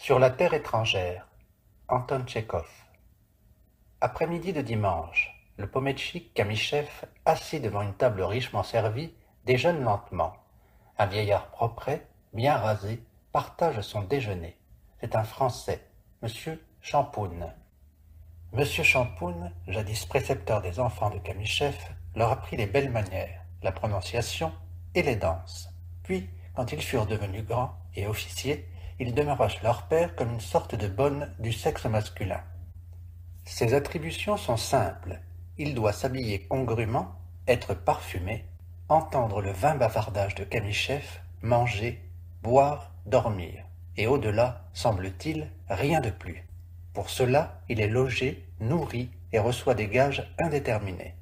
Sur la terre étrangère, Anton Tchekhov. Après-midi de dimanche, le pommetchik Kamyschev, assis devant une table richement servie, déjeune lentement. Un vieillard propret, bien rasé, partage son déjeuner. C'est un Français, Monsieur Champoun. Monsieur Champoun, jadis précepteur des enfants de Kamyschev, leur apprit les belles manières, la prononciation et les danses. Puis, quand ils furent devenus grands et officiers, il demeura chez leur père comme une sorte de bonne du sexe masculin. Ses attributions sont simples. Il doit s'habiller congrument, être parfumé, entendre le vain bavardage de Kamyschev, manger, boire, dormir, et au-delà, semble-t-il, rien de plus. Pour cela, il est logé, nourri et reçoit des gages indéterminés.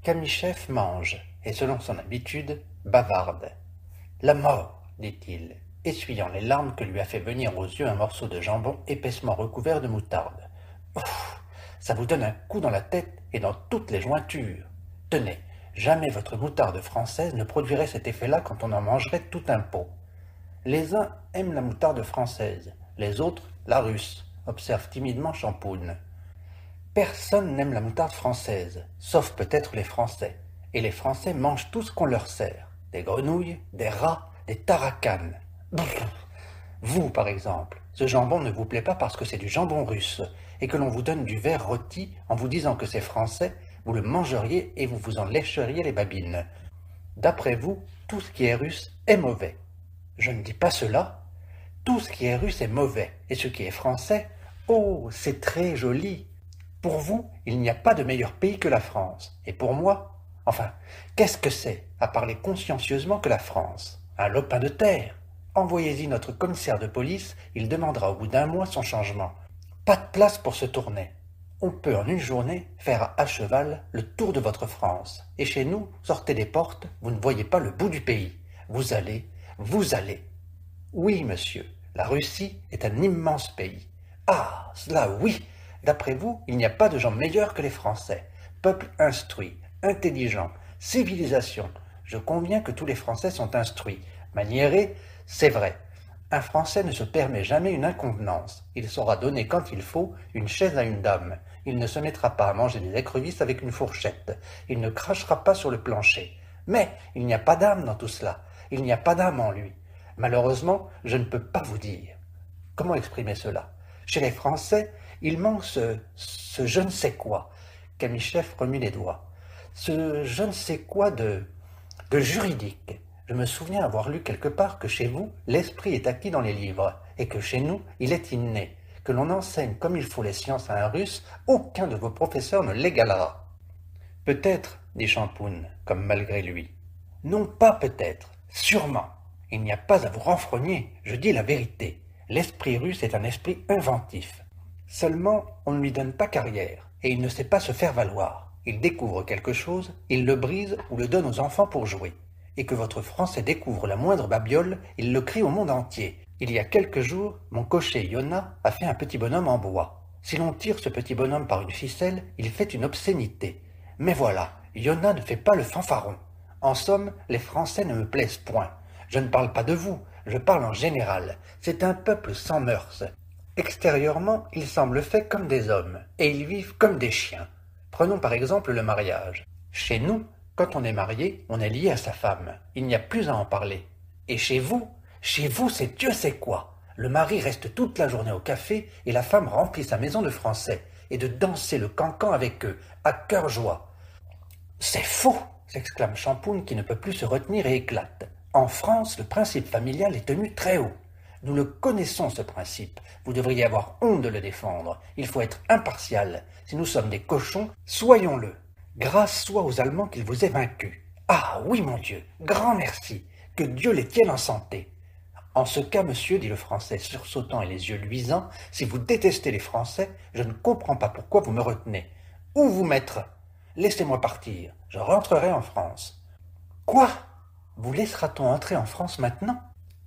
Kamyschev mange, et selon son habitude, bavarde. « La mort, dit-il, essuyant les larmes que lui a fait venir aux yeux un morceau de jambon épaissement recouvert de moutarde. Ouf, ça vous donne un coup dans la tête et dans toutes les jointures. Tenez, jamais votre moutarde française ne produirait cet effet-là quand on en mangerait tout un pot. Les uns aiment la moutarde française, les autres la russe, observe timidement Champoun. Personne n'aime la moutarde française, sauf peut-être les Français, et les Français mangent tout ce qu'on leur sert, des grenouilles, des rats, des taracanes. Brrr. Vous, par exemple, ce jambon ne vous plaît pas parce que c'est du jambon russe, et que l'on vous donne du verre rôti en vous disant que c'est français, vous le mangeriez et vous vous en lécheriez les babines. D'après vous, tout ce qui est russe est mauvais. Je ne dis pas cela. Tout ce qui est russe est mauvais, et ce qui est français, oh, c'est très joli. Pour vous, il n'y a pas de meilleur pays que la France, et pour moi, enfin, qu'est-ce que c'est, à parler consciencieusement que la France? Un lopin de terre. Envoyez-y notre commissaire de police, il demandera au bout d'un mois son changement. Pas de place pour se tourner. On peut en une journée faire à cheval le tour de votre France. Et chez nous, sortez des portes, vous ne voyez pas le bout du pays. Vous allez. Oui, monsieur, la Russie est un immense pays. Ah, cela oui. D'après vous, il n'y a pas de gens meilleurs que les Français. Peuple instruit, intelligent, civilisation. Je conviens que tous les Français sont instruits. Maniérés, c'est vrai. Un Français ne se permet jamais une inconvenance. Il saura donner quand il faut une chaise à une dame. Il ne se mettra pas à manger des écrevisses avec une fourchette. Il ne crachera pas sur le plancher. Mais il n'y a pas d'âme dans tout cela. Il n'y a pas d'âme en lui. Malheureusement, je ne peux pas vous dire. Comment exprimer cela? Chez les Français, il manque ce je ne sais quoi. Kamyschev remue les doigts. Ce je ne sais quoi de juridique. Je me souviens avoir lu quelque part que chez vous, l'esprit est acquis dans les livres, et que chez nous, il est inné. Que l'on enseigne comme il faut les sciences à un Russe, aucun de vos professeurs ne l'égalera. Peut-être, dit Champoun, comme malgré lui. Non pas peut-être, sûrement. Il n'y a pas à vous renfrogner, je dis la vérité. L'esprit russe est un esprit inventif. Seulement, on ne lui donne pas carrière, et il ne sait pas se faire valoir. Il découvre quelque chose, il le brise ou le donne aux enfants pour jouer. Et que votre Français découvre la moindre babiole, il le crie au monde entier. Il y a quelques jours, mon cocher Yona a fait un petit bonhomme en bois. Si l'on tire ce petit bonhomme par une ficelle, il fait une obscénité. Mais voilà, Yona ne fait pas le fanfaron. En somme, les Français ne me plaisent point. Je ne parle pas de vous, je parle en général. C'est un peuple sans mœurs. Extérieurement, ils semblent faits comme des hommes, et ils vivent comme des chiens. Prenons par exemple le mariage. Chez nous, quand on est marié, on est lié à sa femme. Il n'y a plus à en parler. Et chez vous, c'est Dieu sait quoi. Le mari reste toute la journée au café et la femme remplit sa maison de Français et de danser le cancan avec eux, à cœur joie. C'est faux, s'exclame Champoun qui ne peut plus se retenir et éclate. En France, le principe familial est tenu très haut. Nous le connaissons, ce principe. Vous devriez avoir honte de le défendre. Il faut être impartial. Si nous sommes des cochons, soyons-le. Grâce soit aux Allemands qu'il vous ait vaincus. Ah oui, mon Dieu, grand merci. Que Dieu les tienne en santé. En ce cas, monsieur, dit le Français, sursautant et les yeux luisants, si vous détestez les Français, je ne comprends pas pourquoi vous me retenez. Où vous mettre? Laissez-moi partir. Je rentrerai en France. Quoi? Vous laissera-t-on entrer en France maintenant?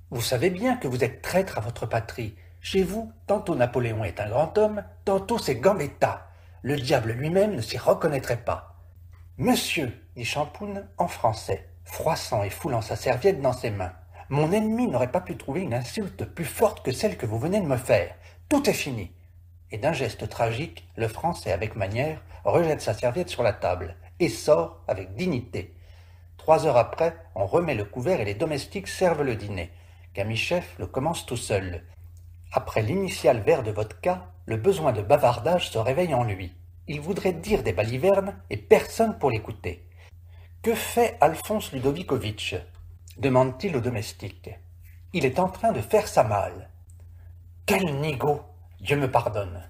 Vous savez bien que vous êtes traître à votre patrie. Chez vous, tantôt Napoléon est un grand homme, tantôt c'est Gambetta. Le diable lui-même ne s'y reconnaîtrait pas. Monsieur, dit Champoun en français, froissant et foulant sa serviette dans ses mains, Mon ennemi n'aurait pas pu trouver une insulte plus forte que celle que vous venez de me faire. Tout est fini. » Et d'un geste tragique, le Français, avec manière, rejette sa serviette sur la table et sort avec dignité. 3 heures après, on remet le couvert et les domestiques servent le dîner. Kamichev le commence tout seul. Après l'initial verre de vodka, le besoin de bavardage se réveille en lui. Il voudrait dire des balivernes et personne pour l'écouter. « Que fait Alphonse Ludovikovitch » demande-t-il au domestique. « Il est en train de faire sa malle. »« Quel nigaud, Dieu me pardonne !»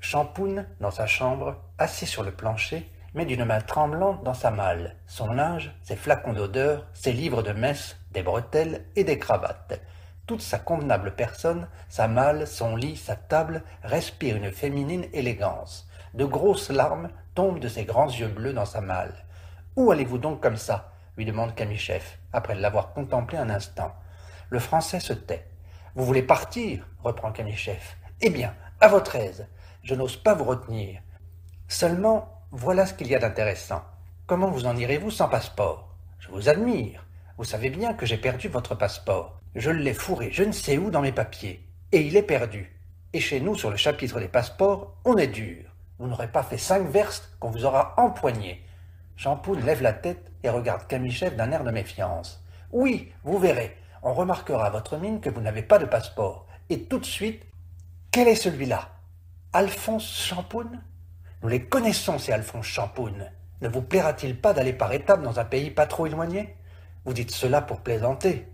Champoun, dans sa chambre, assis sur le plancher, met d'une main tremblante dans sa malle son linge, ses flacons d'odeur, ses livres de messe, des bretelles et des cravates. Toute sa convenable personne, sa malle, son lit, sa table, respire une féminine élégance. De grosses larmes tombent de ses grands yeux bleus dans sa malle. « Où allez-vous donc comme ça ?» lui demande Kamichev, après l'avoir contemplé un instant. Le Français se tait. « Vous voulez partir ?» reprend Kamichev. « Eh bien, à votre aise. Je n'ose pas vous retenir. Seulement, voilà ce qu'il y a d'intéressant. Comment vous en irez-vous sans passeport? Je vous admire. Vous savez bien que j'ai perdu votre passeport. Je l'ai fourré je ne sais où dans mes papiers. Et il est perdu. Et chez nous, sur le chapitre des passeports, on est dur. Vous n'aurez pas fait 5 verstes qu'on vous aura empoigné. » Champoun lève la tête et regarde Kamichev d'un air de méfiance. « Oui, vous verrez. On remarquera à votre mine que vous n'avez pas de passeport. Et tout de suite, quel est celui-là? Alphonse Champoun? Nous les connaissons, ces Alphonse Champoun. Ne vous plaira-t-il pas d'aller par étapes dans un pays pas trop éloigné? Vous dites cela pour plaisanter.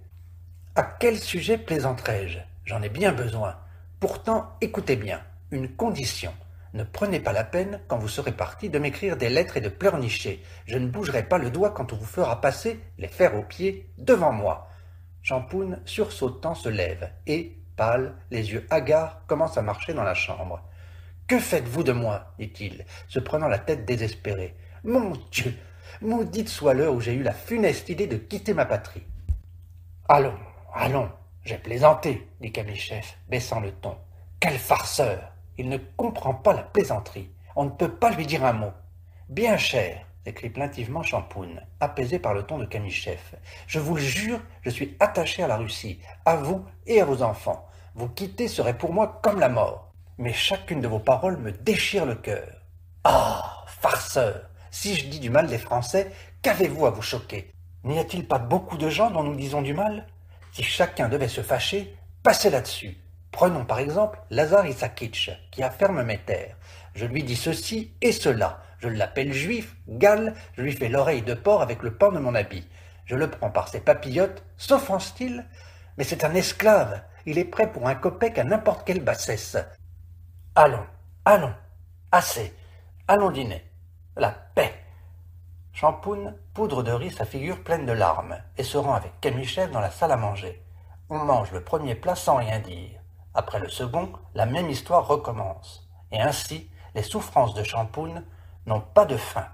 À quel sujet plaisanterais-je? J'en ai bien besoin. Pourtant, écoutez bien, une condition. Ne prenez pas la peine, quand vous serez parti, de m'écrire des lettres et de pleurnicher. Je ne bougerai pas le doigt quand on vous fera passer, les fers aux pieds, devant moi. Champoun, sursautant, se lève et, pâle, les yeux hagards, commence à marcher dans la chambre. « Que faites-vous de moi ?» dit-il, se prenant la tête désespérée. « Mon Dieu, maudite soit l'heure où j'ai eu la funeste idée de quitter ma patrie. »« Allons, allons, j'ai plaisanté, » dit Kamichev, baissant le ton. « Quel farceur! Il ne comprend pas la plaisanterie. On ne peut pas lui dire un mot. »« Bien cher, » s'écrie plaintivement Champoun, apaisé par le ton de Kamichev. « Je vous le jure, je suis attaché à la Russie, à vous et à vos enfants. Vous quitter serait pour moi comme la mort. Mais chacune de vos paroles me déchire le cœur. Ah, farceur! Si je dis du mal des Français, qu'avez-vous à vous choquer? N'y a-t-il pas beaucoup de gens dont nous disons du mal? Si chacun devait se fâcher, passez là-dessus. Prenons par exemple Lazar Issakitch, qui afferme mes terres. Je lui dis ceci et cela. Je l'appelle juif, gale, je lui fais l'oreille de porc avec le pan de mon habit. Je le prends par ses papillotes, s'offense-t-il? Mais c'est un esclave, il est prêt pour un kopek à n'importe quelle bassesse. Allons, allons, assez, allons dîner. La paix. Champoun poudre de riz sa figure pleine de larmes et se rend avec Kamichev dans la salle à manger. On mange le premier plat sans rien dire. Après le second, la même histoire recommence. Et ainsi, les souffrances de Champoun n'ont pas de fin.